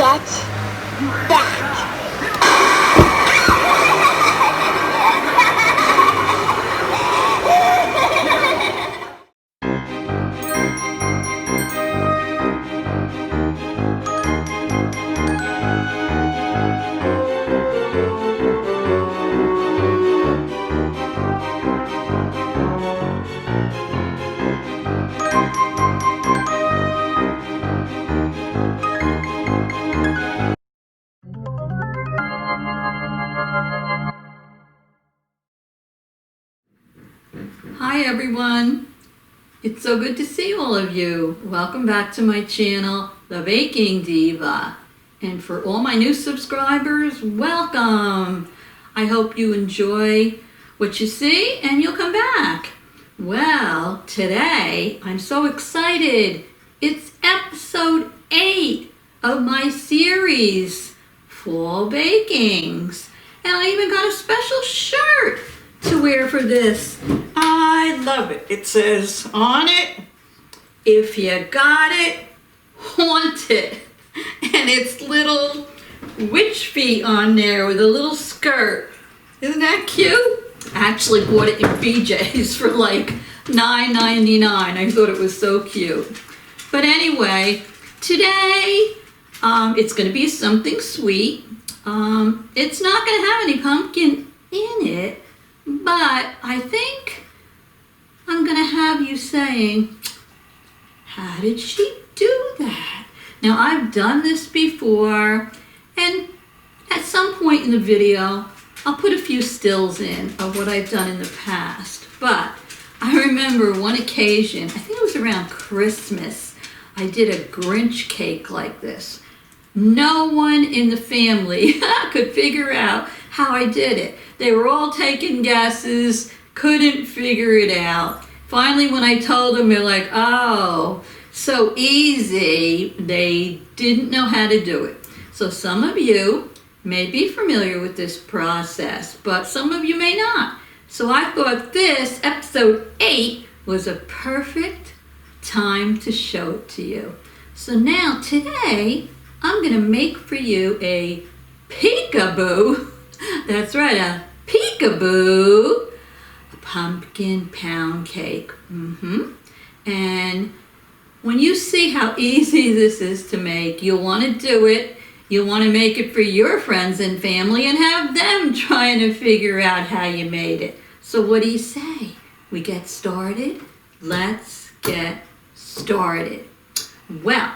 Get back! Hi everyone, it's so good to see all of you. Welcome back to my channel, The Baking Diva. And for all my new subscribers, welcome. I hope you enjoy what you see and you'll come back. Well, today I'm so excited. It's episode 8 of my series, Fall Bakings. And I even got a special shirt to wear for this. I love it. It says on it, if you got it, haunt it. And it's little witch feet on there with a little skirt. Isn't that cute? I actually bought it in BJ's for like $9.99. I thought it was so cute. But anyway, today it's going to be something sweet. It's not going to have any pumpkin in it, but I think I'm going to have you saying, how did she do that? Now, I've done this before, and at some point in the video, I'll put a few stills in of what I've done in the past. But I remember one occasion, I think it was around Christmas, I did a Grinch cake like this. No one in the family could figure out how I did it. They were all taking guesses, couldn't figure it out. Finally, when I told them, they're like, oh, so easy. They didn't know how to do it. So some of you may be familiar with this process, but some of you may not. So I thought this, episode 8, was a perfect time to show it to you. So now, today, I'm going to make for you a peekaboo. That's right, a peekaboo. A pumpkin pound cake. And when you see how easy this is to make, you'll want to do it. You'll want to make it for your friends and family and have them trying to figure out how you made it. So what do you say? We get started? Let's get started. Well,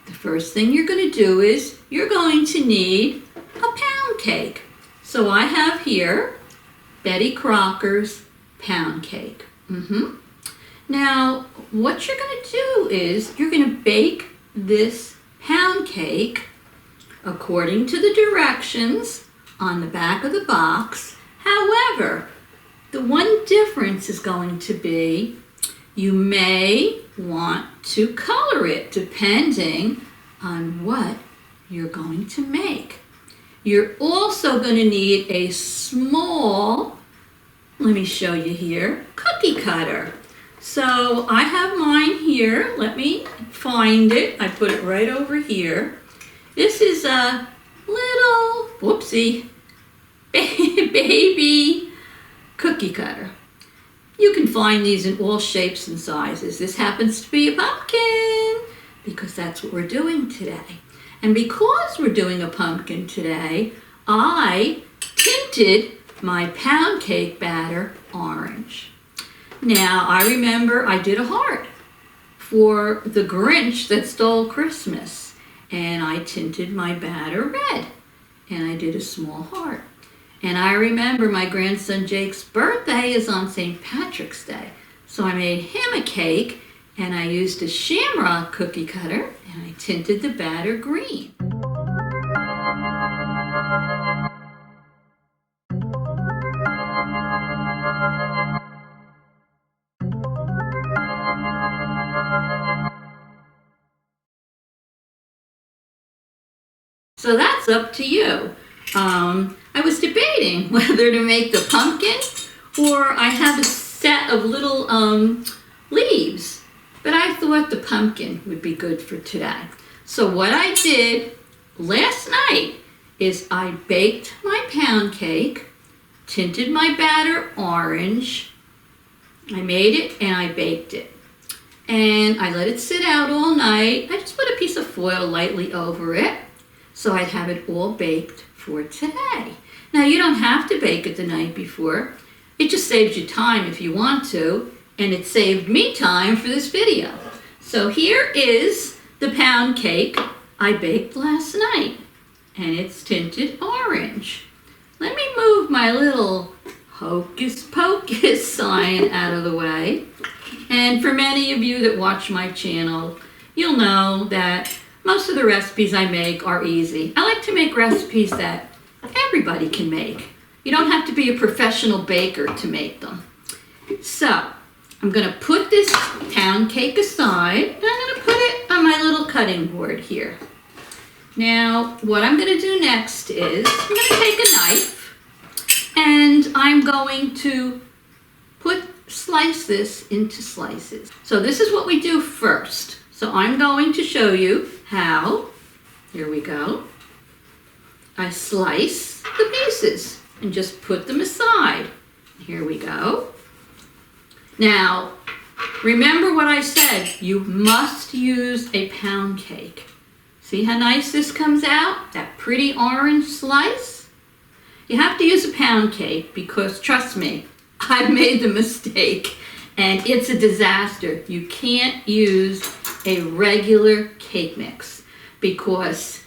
the first thing you're going to do is you're going to need a pound cake. So I have here Betty Crocker's pound cake. Now, what you're going to do is you're going to bake this pound cake according to the directions on the back of the box. However, the one difference is going to be you may want to color it depending on what you're going to make. You're also going to need a small, let me show you here, cookie cutter. So I have mine here. Let me find it. I put it right over here. This is a little, whoopsie, baby cookie cutter. You can find these in all shapes and sizes. This happens to be a pumpkin because that's what we're doing today. And because we're doing a pumpkin today, I tinted my pound cake batter orange. Now, I remember I did a heart for the Grinch that stole Christmas. And I tinted my batter red. And I did a small heart. And I remember my grandson Jake's birthday is on St. Patrick's Day. So I made him a cake, and I used a shamrock cookie cutter, and I tinted the batter green. So that's up to you. I was debating whether to make the pumpkin or I have a set of little leaves, but I thought the pumpkin would be good for today. So what I did last night is I baked my pound cake, tinted my batter orange. I made it and I baked it. And I let it sit out all night. I just put a piece of foil lightly over it so I'd have it all baked for today. Now you don't have to bake it the night before. It just saves you time if you want to, and it saved me time for this video. So here is the pound cake I baked last night, and it's tinted orange. Let me move my little hocus pocus sign out of the way. And for many of you that watch my channel, you'll know that most of the recipes I make are easy. I like to make recipes that everybody can make. You don't have to be a professional baker to make them. So, I'm going to put this pound cake aside, and I'm going to put it on my little cutting board here. Now, what I'm going to do next is, I'm going to take a knife, and I'm going to slice this into slices. So this is what we do first. So I'm going to show you how, here we go, I slice the pieces and just put them aside. Here we go. Now, remember what I said, you must use a pound cake. See how nice this comes out? That pretty orange slice? You have to use a pound cake because, trust me, I've made the mistake and it's a disaster. You can't use a regular cake mix because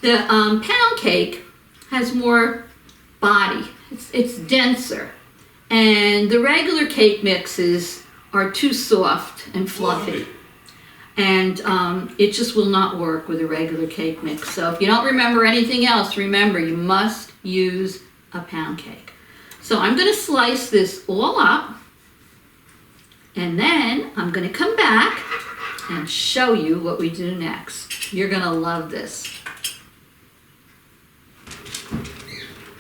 the pound cake has more body. It's denser. And the regular cake mixes are too soft and fluffy. And it just will not work with a regular cake mix. So if you don't remember anything else, remember you must use a pound cake. So I'm going to slice this all up, and then I'm going to come back and show you what we do next. You're going to love this.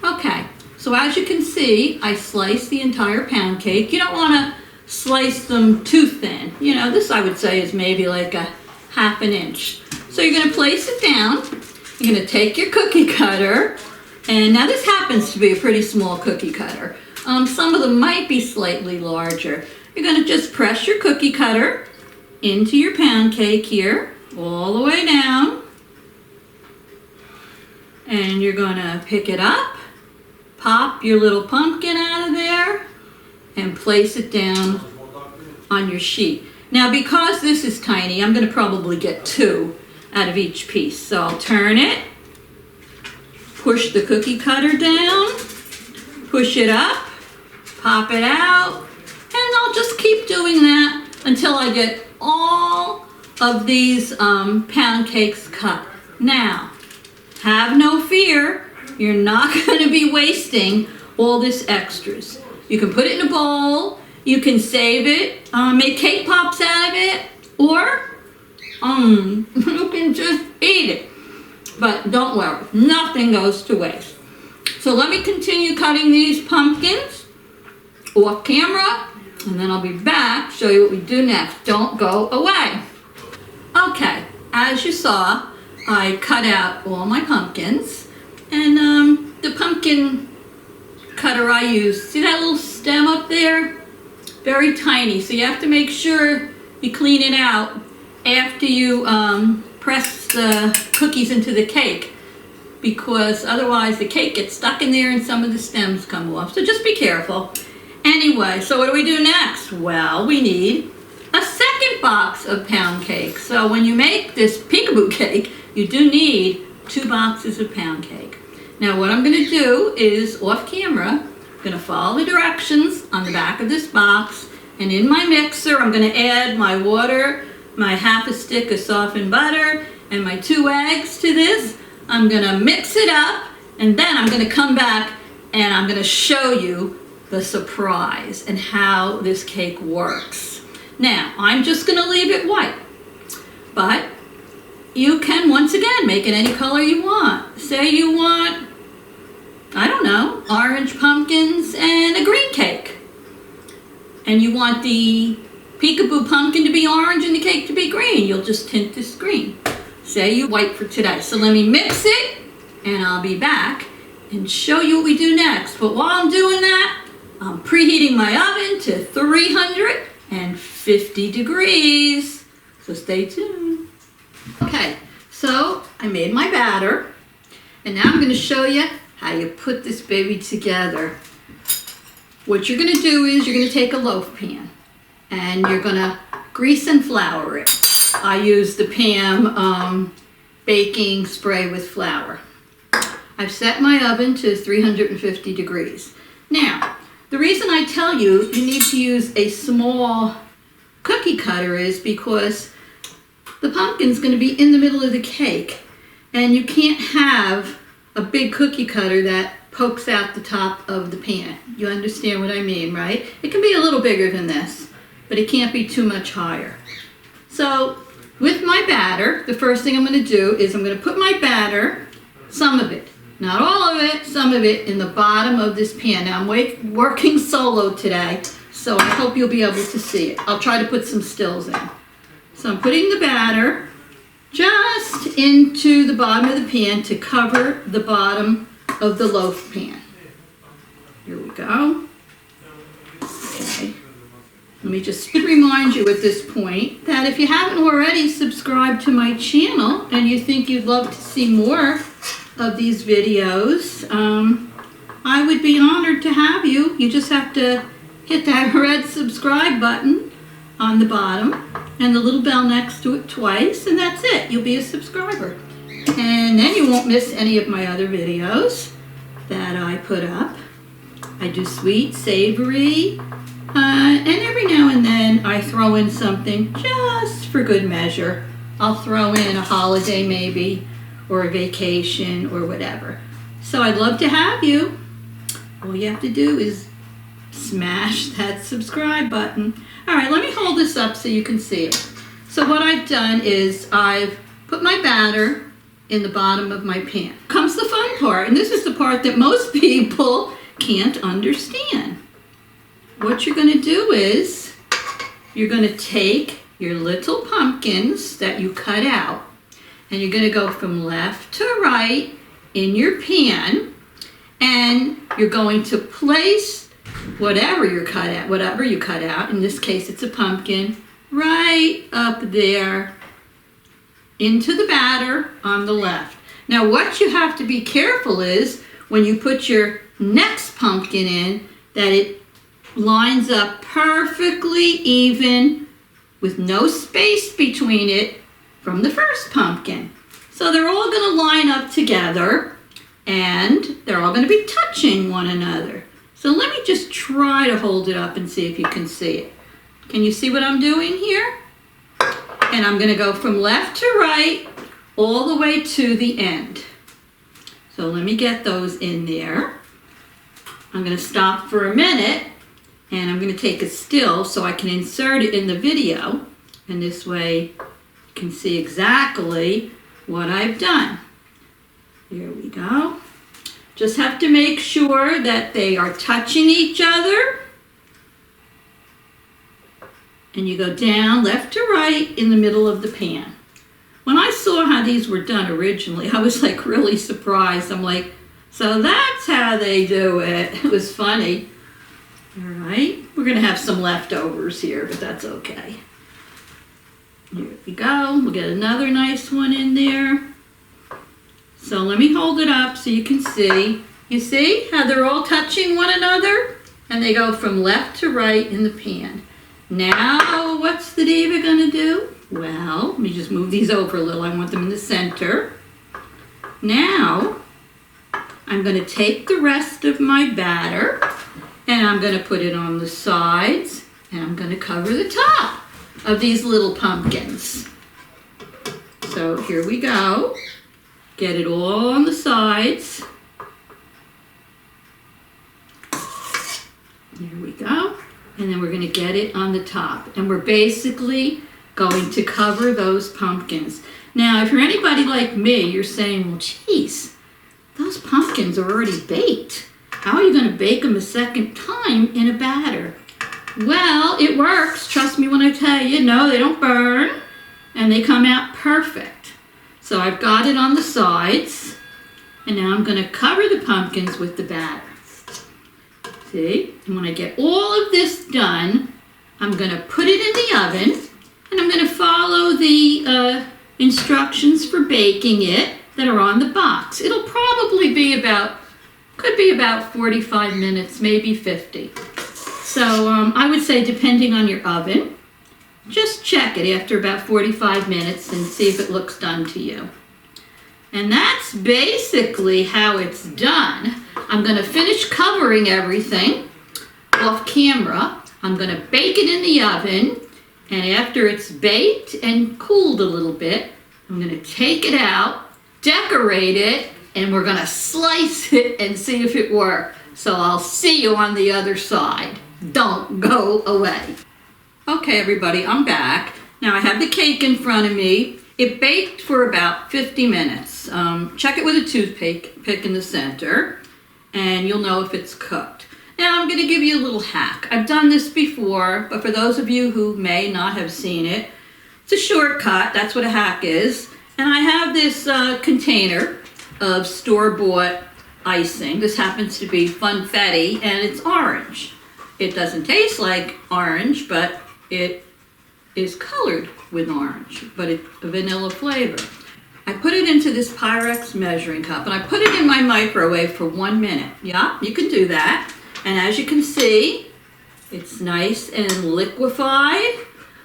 Okay, so as you can see, I sliced the entire pound cake. You don't want to slice them too thin. You know, this I would say is maybe like a ½ inch. So you're going to place it down. You're going to take your cookie cutter. And now this happens to be a pretty small cookie cutter. Some of them might be slightly larger. You're going to just press your cookie cutter into your pound cake here, all the way down. And you're going to pick it up, pop your little pumpkin out of there, and place it down on your sheet. Now because this is tiny, I'm going to probably get 2 out of each piece. So I'll turn it, push the cookie cutter down, push it up, pop it out, and I'll just keep doing that until I get all of these pound cakes cut. Now, have no fear, you're not going to be wasting all this extras. You can put it in a bowl, you can save it, make cake pops out of it, or you can just eat it. But don't worry, nothing goes to waste. So let me continue cutting these pumpkins off camera, and then I'll be back to show you what we do next. Don't go away. Okay, as you saw, I cut out all my pumpkins, and the pumpkin cutter I used, see that little stem up there? Very tiny, so you have to make sure you clean it out after you press the cookies into the cake, because otherwise the cake gets stuck in there and some of the stems come off. So just be careful. Anyway, so what do we do next? Well, we need a second box of pound cake. So when you make this peekaboo cake, you do need 2 boxes of pound cake. Now what I'm going to do is, off camera, I'm going to follow the directions on the back of this box, and in my mixer I'm going to add my water, my ½ stick of softened butter, and my 2 eggs to this. I'm going to mix it up, and then I'm going to come back and I'm going to show you the surprise and how this cake works. Now, I'm just going to leave it white, but you can, once again, make it any color you want. Say you want, I don't know, orange pumpkins and a green cake, and you want the peekaboo pumpkin to be orange and the cake to be green. You'll just tint this green. say you white for today. So let me mix it and I'll be back and show you what we do next. But while I'm doing that, I'm preheating my oven to 350 degrees. So stay tuned. Okay, so I made my batter. And now I'm going to show you how you put this baby together. What you're going to do is you're going to take a loaf pan and you're going to grease and flour it. I use the PAM baking spray with flour. I've set my oven to 350 degrees. Now, the reason I tell you you need to use a small cookie cutter is because the pumpkin's going to be in the middle of the cake. And you can't have a big cookie cutter that pokes out the top of the pan. You understand what I mean, right? It can be a little bigger than this, but it can't be too much higher. So with my batter, the first thing I'm going to do is I'm going to put my batter, some of it, not all of it, some of it in the bottom of this pan. Now I'm working solo today, so I hope you'll be able to see it. I'll try to put some stills in. So I'm putting the batter just into the bottom of the pan to cover the bottom of the loaf pan. Here we go. Okay. Let me just remind you at this point that if you haven't already subscribed to my channel and you think you'd love to see more of these videos, I would be honored to have you. You just have to hit that red subscribe button on the bottom and the little bell next to it twice, and that's it. You'll be a subscriber. And then you won't miss any of my other videos that I put up. I do sweet, savory, and every now and then I throw in something just for good measure. I'll throw in a holiday maybe, or a vacation, or whatever. So I'd love to have you. All you have to do is smash that subscribe button. All right, let me hold this up so you can see it. So what I've done is I've put my batter in the bottom of my pan. Comes the fun part, and this is the part that most people can't understand. What you're going to do is you're going to take your little pumpkins that you cut out, and you're going to go from left to right in your pan, and you're going to place whatever you cut out, in this case it's a pumpkin, right up there into the batter on the left. Now what you have to be careful is when you put your next pumpkin in, that it lines up perfectly even with no space between it from the first pumpkin. So they're all going to line up together and they're all going to be touching one another. So let me just try to hold it up and see if you can see it. Can you see what I'm doing here? And I'm going to go from left to right all the way to the end. So let me get those in there. I'm going to stop for a minute and I'm going to take a still so I can insert it in the video. And this way you can see exactly what I've done. Here we go. Just have to make sure that they are touching each other. And you go down left to right in the middle of the pan. When I saw how these were done originally, I was like really surprised. I'm like, so that's how they do it. It was funny. All right, we're gonna have some leftovers here, but that's okay. Here we go. We'll get another nice one in there. So let me hold it up so you can see. You see how they're all touching one another? And they go from left to right in the pan. Now, what's the Diva gonna do? Well, let me just move these over a little. I want them in the center. Now, I'm gonna take the rest of my batter and I'm gonna put it on the sides and I'm gonna cover the top of these little pumpkins. So here we go. Get it all on the sides. Here we go. And then we're going to get it on the top. And we're basically going to cover those pumpkins. Now, if you're anybody like me, you're saying, well, geez, those pumpkins are already baked. How are you going to bake them a second time in a batter? Well, it works. Trust me when I tell you. No, they don't burn. And they come out perfect. So I've got it on the sides, and now I'm going to cover the pumpkins with the batter. See? And when I get all of this done, I'm going to put it in the oven, and I'm going to follow the instructions for baking it that are on the box. It'll probably be could be about 45 minutes, maybe 50. So I would say, depending on your oven, just check it after about 45 minutes and see if it looks done to you. And that's basically how it's done. I'm going to finish covering everything off camera. I'm going to bake it in the oven, and after it's baked and cooled a little bit, I'm going to take it out, decorate it, and we're going to slice it and see if it works. So I'll see you on the other side. Don't go away. Okay, everybody, I'm back. Now I have the cake in front of me. It baked for about 50 minutes. Check it with a toothpick in the center, and you'll know if it's cooked. Now I'm going to give you a little hack. I've done this before, but for those of you who may not have seen it, it's a shortcut. That's what a hack is. And I have this container of store-bought icing. This happens to be funfetti, and it's orange. It doesn't taste like orange, but it is colored with orange, but it's a vanilla flavor. I put it into this Pyrex measuring cup, and I put it in my microwave for 1 minute. Yeah, you can do that. And as you can see, it's nice and liquefied.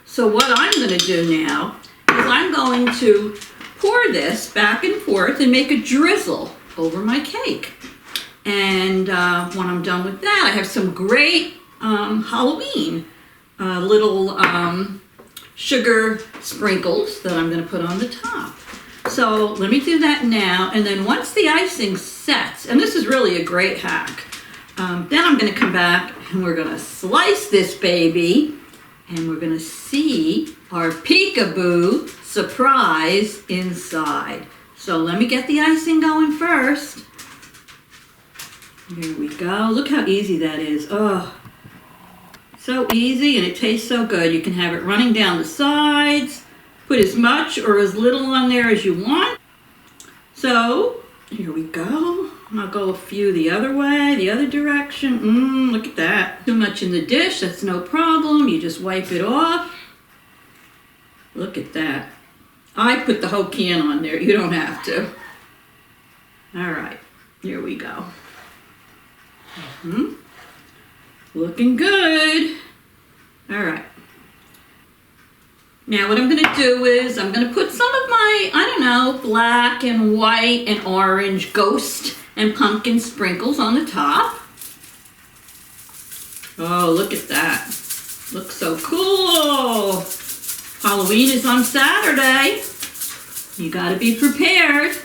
So what I'm going to do now is I'm going to pour this back and forth and make a drizzle over my cake. And when I'm done with that, I have some great Halloween little sugar sprinkles that I'm going to put on the top. So let me do that now, and then once the icing sets, and this is really a great hack, then I'm going to come back and we're going to slice this baby, and we're going to see our peekaboo surprise inside. So let me get the icing going first. Here we go. Look how easy that is. Oh, so easy, and it tastes so good. You can have it running down the sides. Put as much or as little on there as you want. So here we go. I'll go a few the other way, the other direction. Look at that. Too much in the dish, that's no problem. You just wipe it off. Look at that. I put the whole can on there. You don't have to. All right, here we go. Looking good. All right. Now what I'm going to do is I'm going to put some of my, I don't know, black and white and orange ghost and pumpkin sprinkles on the top. Oh, look at that. Looks so cool. Halloween is on Saturday. You got to be prepared.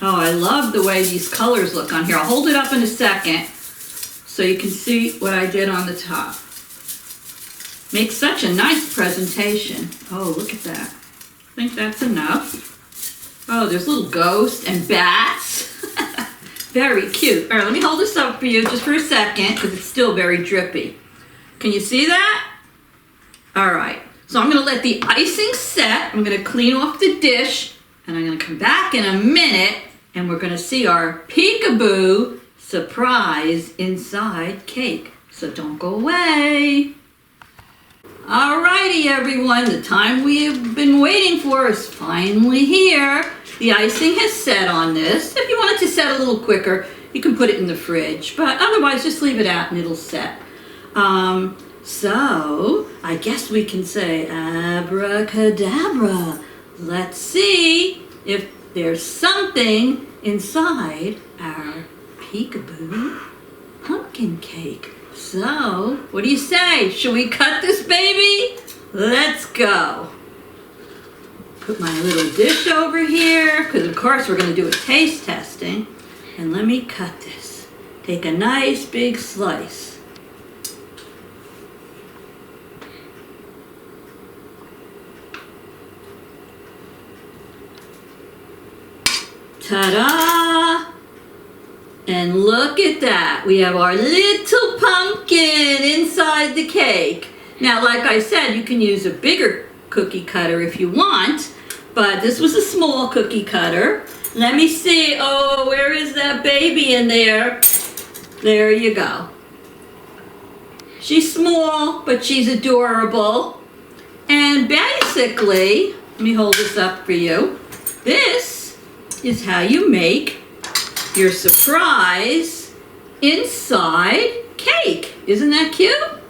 Oh, I love the way these colors look on here. I'll hold it up in a second so you can see what I did on the top. Makes such a nice presentation. Oh, look at that. I think that's enough. Oh, there's little ghosts and bats. Very cute. All right, let me hold this up for you just for a second because it's still very drippy. Can you see that? All right. So I'm going to let the icing set. I'm going to clean off the dish, and I'm going to come back in a minute, and we're going to see our peekaboo surprise inside cake. So don't go away. Alrighty, everyone, the time we have been waiting for is finally here. The icing has set on this. If you want it to set a little quicker, you can put it in the fridge, but otherwise just leave it out and it'll set. So I guess we can say abracadabra. Let's see if there's something inside our peekaboo pumpkin cake. So, what do you say? Should we cut this baby? Let's go. Put my little dish over here, because of course we're going to do a taste testing. And let me cut this. Take a nice big slice. Ta-da! And look at that, we have our little pumpkin inside the cake. Now, like I said, you can use a bigger cookie cutter if you want, But this was a small cookie cutter. Let me see. Oh, where is that baby in there? There you go. She's small, but she's adorable. And basically, let me hold this up for you. This is how you make your surprise inside cake. Isn't that cute?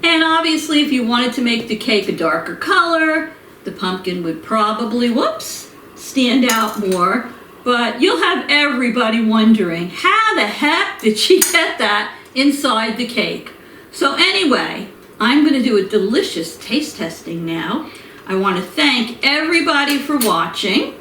And obviously, if you wanted to make the cake a darker color, the pumpkin would probably, whoops, stand out more. But you'll have everybody wondering, how the heck did she get that inside the cake? So anyway, I'm going to do a delicious taste testing now. I want to thank everybody for watching.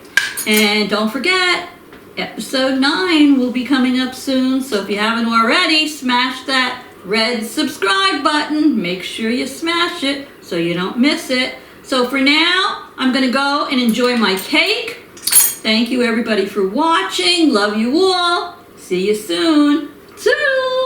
And don't forget, episode 9 will be coming up soon. So if you haven't already, smash that red subscribe button. Make sure you smash it so you don't miss it. So for now, I'm going to go and enjoy my cake. Thank you everybody for watching. Love you all. See you soon. Toodles!